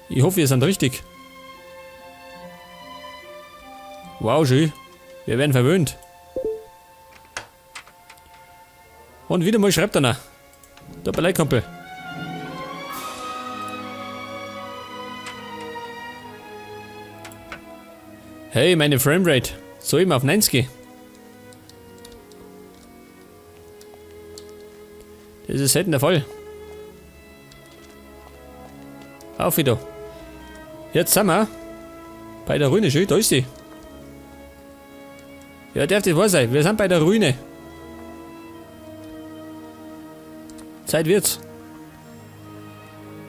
Ich hoffe, wir sind richtig. Wow, schön. Wir werden verwöhnt. Und wieder mal schreibt einer. Tut mir leid, Kumpel. Hey, meine Framerate. So eben auf 90. Das ist selten der Fall. Auf wieder. Jetzt sind wir bei der Ruine. Schön, da ist sie. Ja, darf das wahr sein. Wir sind bei der Ruine. Zeit wird's.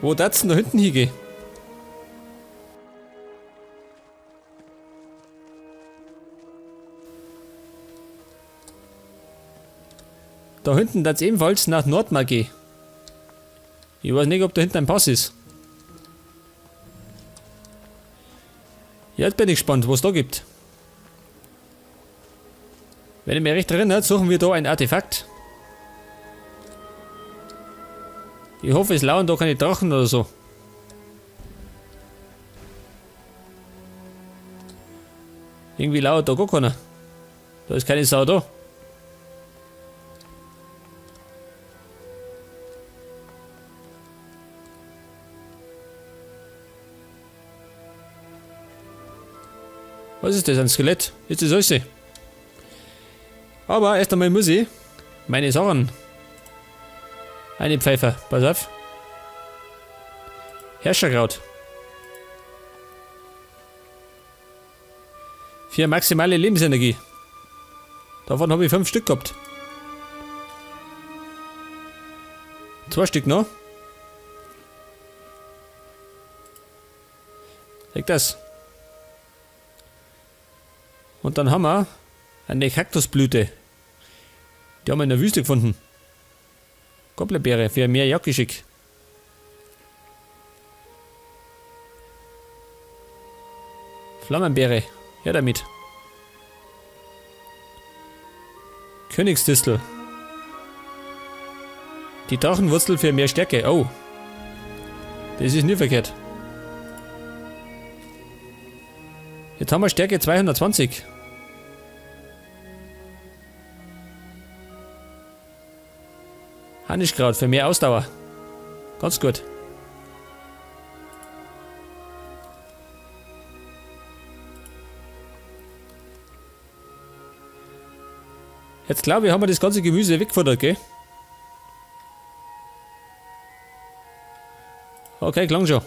Wo darf's denn da hinten hingehen? Da hinten darf's ebenfalls nach Nordmar gehen. Ich weiß nicht, ob da hinten ein Pass ist. Ja, jetzt bin ich gespannt, was es da gibt. Wenn ich mich recht erinnere, suchen wir da ein Artefakt. Ich hoffe, es lauern da keine Drachen oder so. Irgendwie lauert da gar keiner. Da ist keine Sau da. Was ist das? Ein Skelett? Ist das alles? Aber erst einmal muss ich meine Sachen. Eine Pfeife, pass auf. Herrscherkraut. Für maximale Lebensenergie. Davon habe ich 5 Stück gehabt. 2 Stück noch. Leg das. Und dann haben wir eine Kaktusblüte. Die haben wir in der Wüste gefunden. Gobblerbeere für mehr Jagdgeschick. Flammenbeere. Her damit. Königsdistel. Die Drachenwurzel für mehr Stärke. Oh. Das ist nie verkehrt. Jetzt haben wir Stärke 220. Hanischkraut für mehr Ausdauer. Ganz gut. Jetzt glaube ich, haben wir das ganze Gemüse weggefuttert, gell? Okay, klang schon.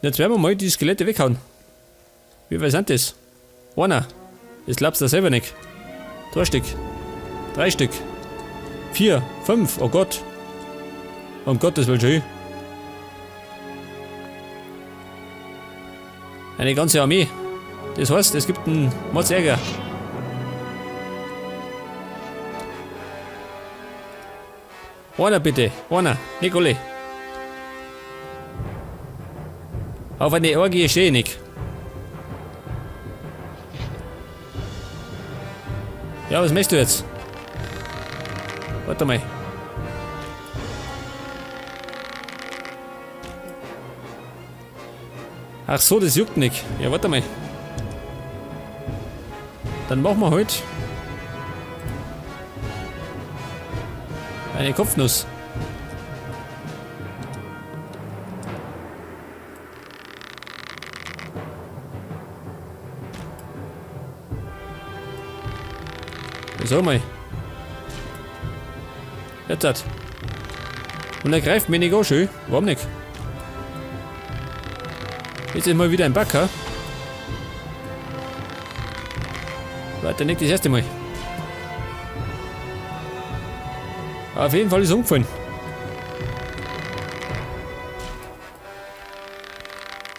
Jetzt werden wir mal die Skelette weghauen. Wie viel sind das? Einer. Das glaubst du selber nicht. 2 Stück. 3 Stück. 4, 5. Oh Gott. Um Gottes Willen schön. Eine ganze Armee. Das heißt, es gibt einen Mordsärger. Einer bitte. Einer. Nicht alle. Auf eine Orgie stehe ich nicht. Ja, was möchtest du jetzt? Warte mal. Ach so, das juckt nicht. Ja, warte mal. Dann machen wir halt eine Kopfnuss. So mal. Jetzt hat. Und er greift mir nicht an, schön. Warum nicht? Jetzt ist mal wieder ein Backer. Warte, nicht das erste Mal. Auf jeden Fall ist es umgefallen.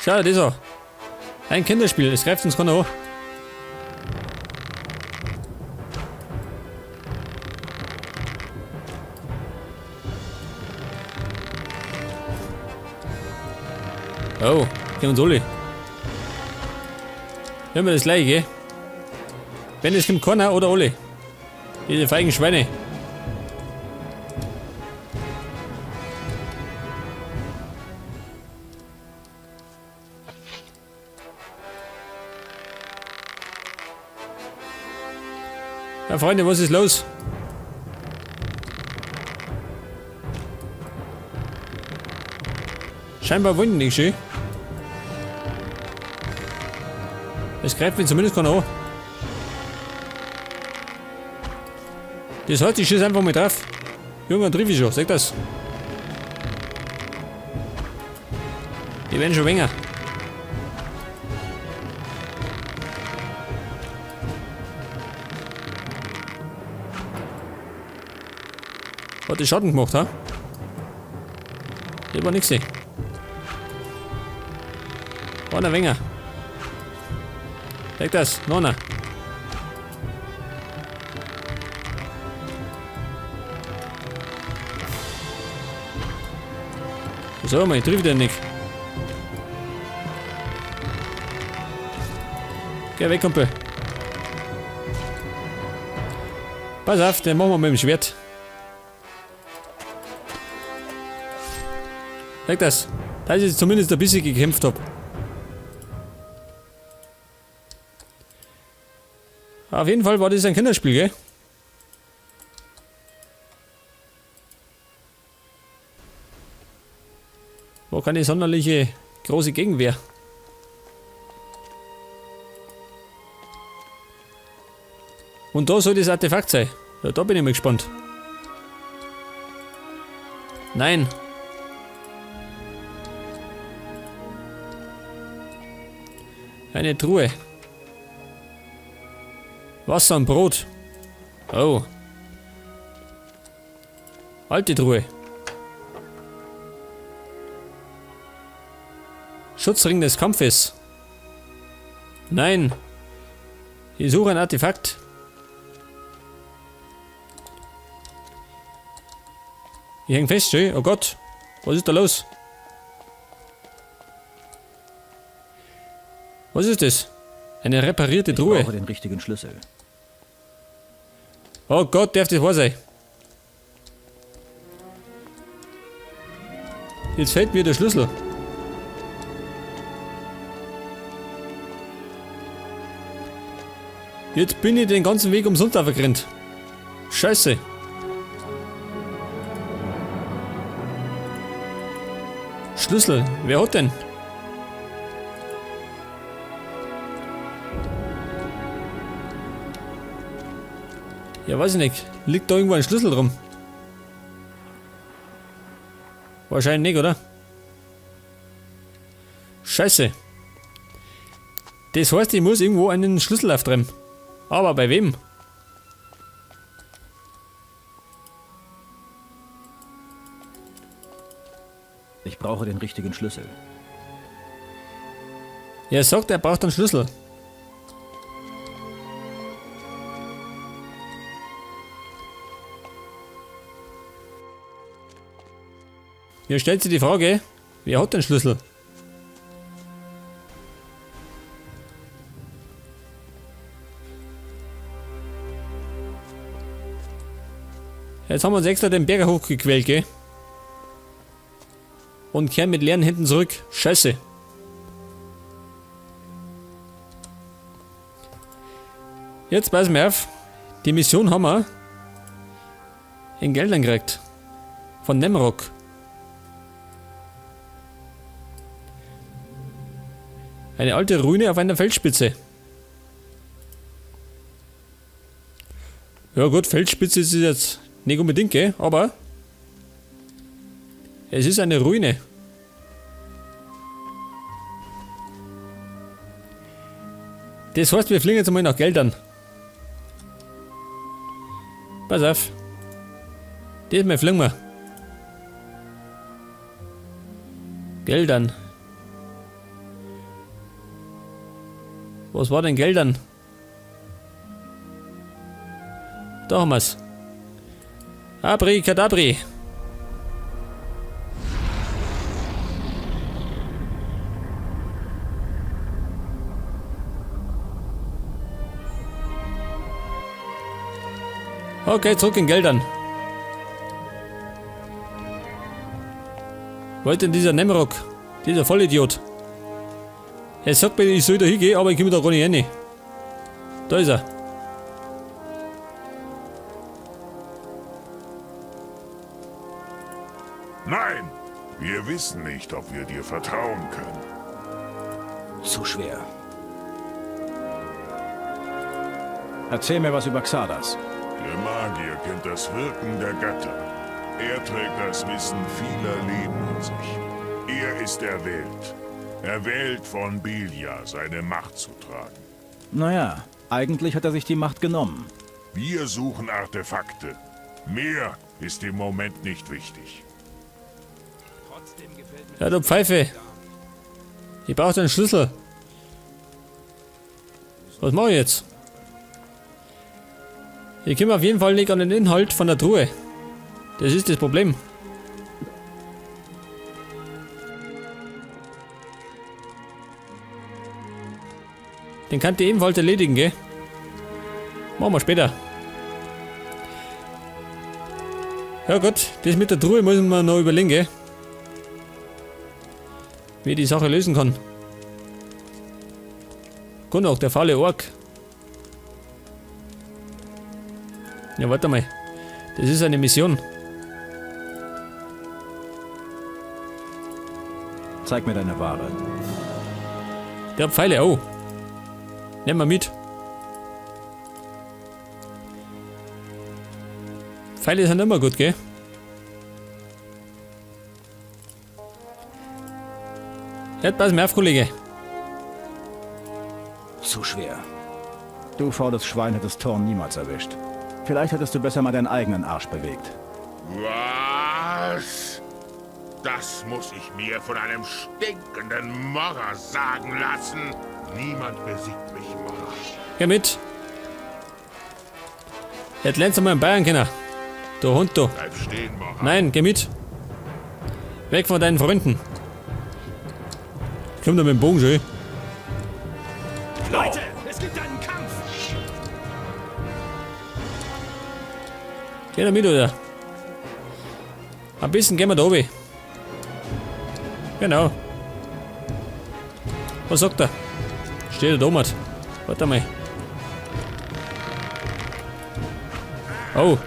Schau dir das an. Ein Kinderspiel, es greift uns keiner an. Oh, gehen uns alle. Hören wir das gleich, gell? Wenn es kommt keiner oder alle. Diese feigen Schweine. Ja, Freunde, was ist los? Scheinbar wollen die nicht schön. Es greift mich zumindest keiner an. Das heißt, ich schieße einfach mal drauf. Junge, triff ich schon, sag das. Die werden schon weniger. Hat die Schaden gemacht, ha? Die war nix. War ein wenger. Sag das, noch einer. So, ich triff den nicht. Geh weg, Kumpel. Pass auf, den machen wir mit dem Schwert. Sag das, dass ich jetzt zumindest ein bisschen gekämpft habe. Auf jeden Fall war das ein Kinderspiel, gell? War keine sonderliche große Gegenwehr. Und da soll das Artefakt sein. Ja, da bin ich mal gespannt. Nein. Eine Truhe. Wasser und Brot. Oh. Alte Truhe. Schutzring des Kampfes. Nein. Ich suche ein Artefakt. Ich häng fest, schön. Oh Gott. Was ist da los? Was ist das? Eine reparierte Truhe. Ich brauche den richtigen Schlüssel. Oh Gott, darf das wahr sein? Jetzt fehlt mir der Schlüssel. Jetzt bin ich den ganzen Weg umsonst aufgerannt. Scheiße. Schlüssel, wer hat denn? Ja, weiß ich nicht. Liegt da irgendwo ein Schlüssel drum? Wahrscheinlich nicht, oder? Scheiße. Das heißt, ich muss irgendwo einen Schlüssel auftreiben. Aber bei wem? Ich brauche den richtigen Schlüssel. Er sagt, er braucht einen Schlüssel. Hier stellt sich die Frage, wer hat den Schlüssel? Jetzt haben wir uns extra den Berg hochgequält, gell? Und kehren mit leeren Händen zurück. Scheiße. Jetzt passen wir auf. Die Mission haben wir in Geldern gekriegt. Von Nemrock. Eine alte Ruine auf einer Felsspitze. Ja gut, Felsspitze ist jetzt nicht unbedingt, gell? Aber es ist eine Ruine. Das heißt, wir fliegen jetzt mal nach Geldern. Pass auf. Diesmal fliegen wir. Geldern. Was war denn Geldern? Da haben wir's. Abri Kadabri. Okay, zurück in Geldern. Wollte denn dieser Nemrock, dieser Vollidiot? Er sagt mir, ich soll da hingehen, aber ich komme da gar nicht rein. Da ist er. Wir wissen nicht, ob wir dir vertrauen können. Zu schwer. Erzähl mir was über Xardas. Der Magier kennt das Wirken der Götter. Er trägt das Wissen vieler Leben in sich. Er ist erwählt von Belia, seine Macht zu tragen. Naja, eigentlich hat er sich die Macht genommen. Wir suchen Artefakte. Mehr ist im Moment nicht wichtig. Ja, du Pfeife. Ich brauche den Schlüssel. Was mache ich jetzt? Ich komme auf jeden Fall nicht an den Inhalt von der Truhe. Das ist das Problem. Den kann ich ebenfalls erledigen, gell? Machen wir später. Ja gut, das mit der Truhe müssen wir noch überlegen, gell? Wie ich die Sache lösen kann. Gunnar, der faule Ork. Ja, warte mal. Das ist eine Mission. Zeig mir deine Ware. Der hat Pfeile, oh. Nehmen wir mit. Pfeile sind immer gut, gell? Ja, pass mir auf, Kollege. Zu schwer. Du faules Schwein hättest Thorn niemals erwischt. Vielleicht hättest du besser mal deinen eigenen Arsch bewegt. Was? Das muss ich mir von einem stinkenden Morrer sagen lassen. Niemand besiegt mich, Morrer. Geh mit. Jetzt lernst du mal einen Bayern kennen. Du Hund, du. Bleib stehen, Morrer. Nein, geh mit. Weg von deinen Freunden. Komm da mit dem Bogen schon. Leute, es gibt einen Kampf! Geh da mit, oder? Ein bisschen gehen wir da oben. Genau. Was sagt er? Steht er da oben? Warte mal. Oh.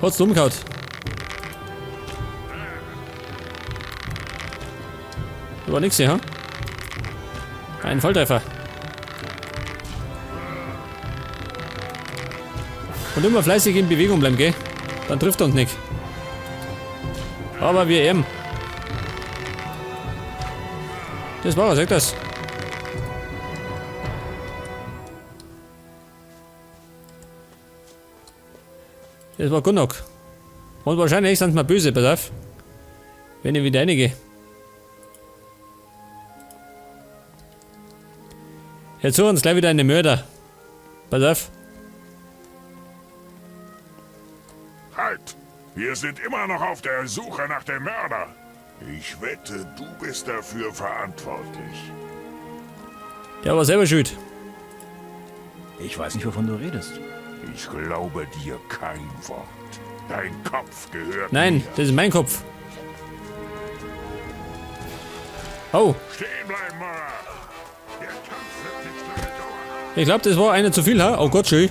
Hat's umgehauen? Da war nix hier, ha? Ein Volltreffer. Und immer fleißig in Bewegung bleiben, gell? Dann trifft er uns nicht. Aber wir eben. Das war er, sag das. Das war genug. Und wahrscheinlich sind wir böse, pass auf. Wenn ich wieder reingehe. Jetzt suchen uns gleich wieder eine Mörder. Pass auf. Halt! Wir sind immer noch auf der Suche nach dem Mörder. Ich wette, du bist dafür verantwortlich. Der war selber schuld. Ich weiß nicht, wovon du redest. Ich glaube dir kein Wort. Dein Kopf gehört Nein, mir. das ist mein Kopf. Oh, Stehen bleiben, Mara. Der Kampf wird nicht lange dauern. ich glaube, das war einer zu viel, ha? Oh Gott, schön.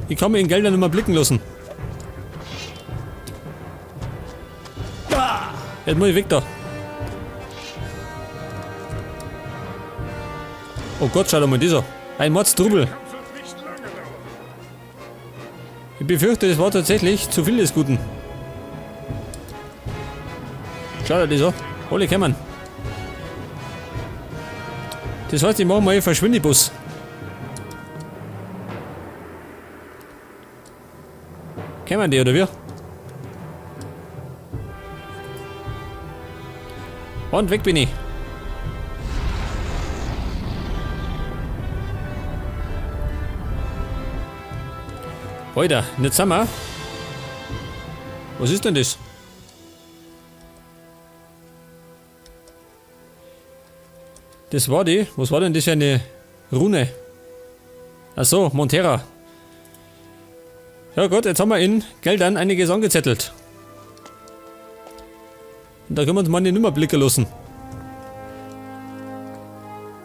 Ich kann mir in Gelder nicht mehr blicken lassen. Jetzt muss ich weg da. Oh Gott, schau doch mal dieser. Ein Mordstrubel. Kampf wird nicht lange dauern. Ich befürchte, es war tatsächlich zu viel des Guten. Schau dir das an. Alle kommen. Das heißt, ich mache mal einen Verschwindebus. Kommen die oder wie? Und weg bin ich. Alter, nicht zusammen. Was ist denn das? Das war die. Was war denn das für eine Rune? Achso, Montera. Ja gut, jetzt haben wir in Geldern einiges angezettelt. Und da können wir uns mal nicht mehr blicken lassen.